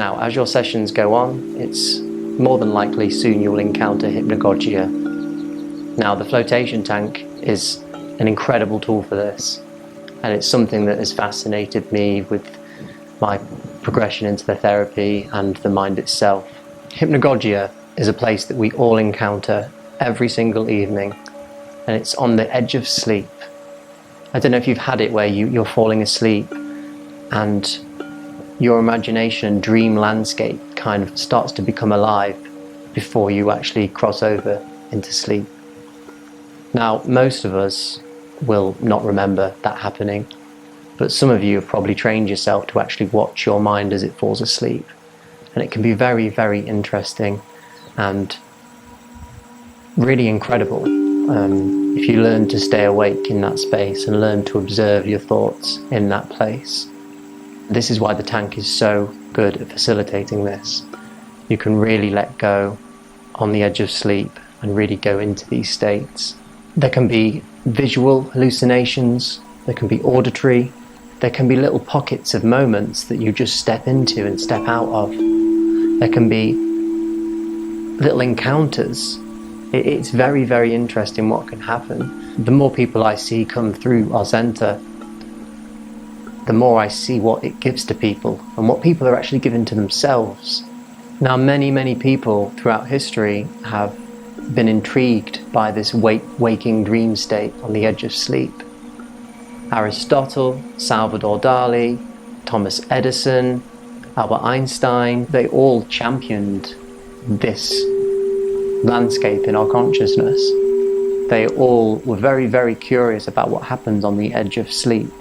Now, as your sessions go on, it's more than likely soon you'll encounter hypnagogia. Now, the flotation tank is an incredible tool for this, and it's something that has fascinated me with my progression into the therapy and the mind itself. Hypnagogia is a place that we all encounter every single evening, and it's on the edge of sleep. I don't know if you've had it where you're falling asleep and your imagination dream landscape kind of starts to become alive before you actually cross over into sleep. Now, most of us will not remember that happening, but some of you have probably trained yourself to actually watch your mind as it falls asleep. And it can be very, very interesting and really incredible if you learn to stay awake in that space and learn to observe your thoughts in that place. This is why the tank is so good at facilitating this. You can really let go on the edge of sleep and really go into these states. There can be visual hallucinations, there can be auditory, there can be little pockets of moments that you just step into and step out of. There can be little encounters. It's very, very interesting what can happen. The more people I see come through our centre, the more I see what it gives to people and what people are actually giving to themselves. Now, many, many people throughout history have been intrigued by this waking dream state on the edge of sleep. Aristotle, Salvador Dali, Thomas Edison, Albert Einstein, they all championed this landscape in our consciousness. They all were very, very curious about what happens on the edge of sleep.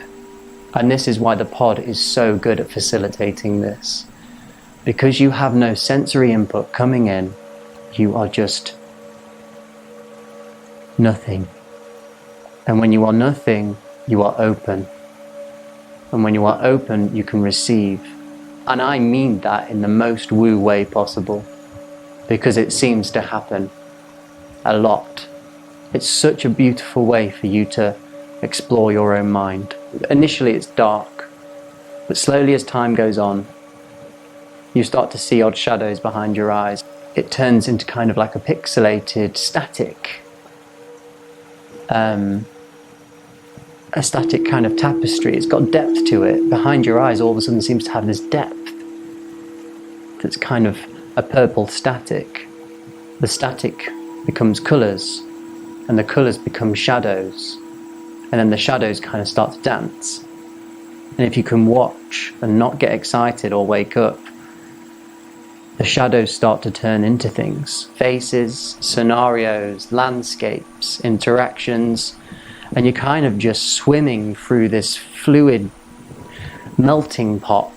And this is why the pod is so good at facilitating this. Because you have no sensory input coming in, you are just nothing. And when you are nothing, you are open. And when you are open, you can receive. And I mean that in the most woo way possible, because it seems to happen a lot. It's such a beautiful way for you to explore your own mind. Initially it's dark, but slowly as time goes on, you start to see odd shadows behind your eyes. It turns into kind of like a pixelated static, a static kind of tapestry. It's got depth to it. Behind your eyes all of a sudden seems to have this depth that's kind of a purple static. The static becomes colours, and the colours become shadows, and then the shadows kind of start to dance. And if you can watch and not get excited or wake up, the shadows start to turn into things. Faces, scenarios, landscapes, interactions, and you're kind of just swimming through this fluid melting pot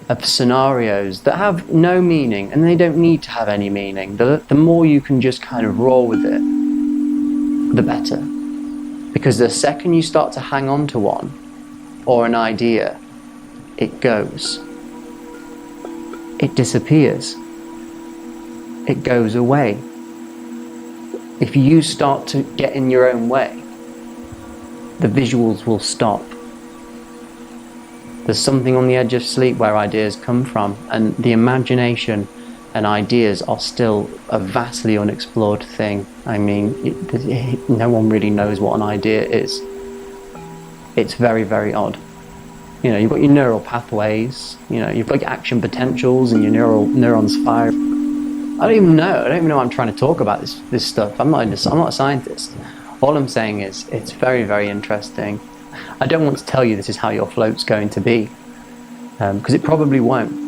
of scenarios that have no meaning, and they don't need to have any meaning. The more you can just kind of roll with it, the better. Because the second you start to hang on to one or an idea, it goes. It disappears. It goes away. If you start to get in your own way, the visuals will stop. There's something on the edge of sleep where ideas come from, and the imagination and ideas are still a vastly unexplored thing. I mean, no one really knows what an idea is. It's very, very odd. You know, you've got your neural pathways, you know, you've got your action potentials and your neurons fire. I don't even know I'm trying to talk about this stuff. I'm not a scientist. All I'm saying is it's very, very interesting. I don't want to tell you this is how your float's going to be, because it probably won't.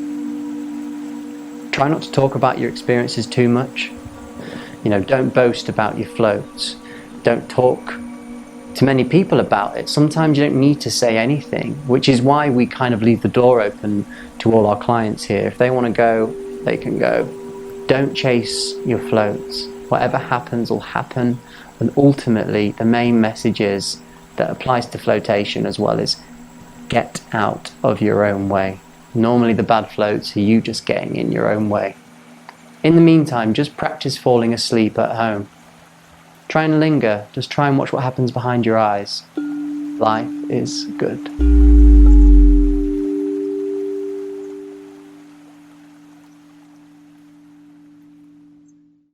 Try not to talk about your experiences too much. You know, don't boast about your floats. Don't talk to many people about it. Sometimes you don't need to say anything, which is why we kind of leave the door open to all our clients here. If they want to go, they can go. Don't chase your floats. Whatever happens will happen. And ultimately, the main message is, that applies to flotation as well, is get out of your own way. Normally the bad floats are you just getting in your own way. In the meantime, just practice falling asleep at home. Try and linger, just try and watch what happens behind your eyes. Life is good.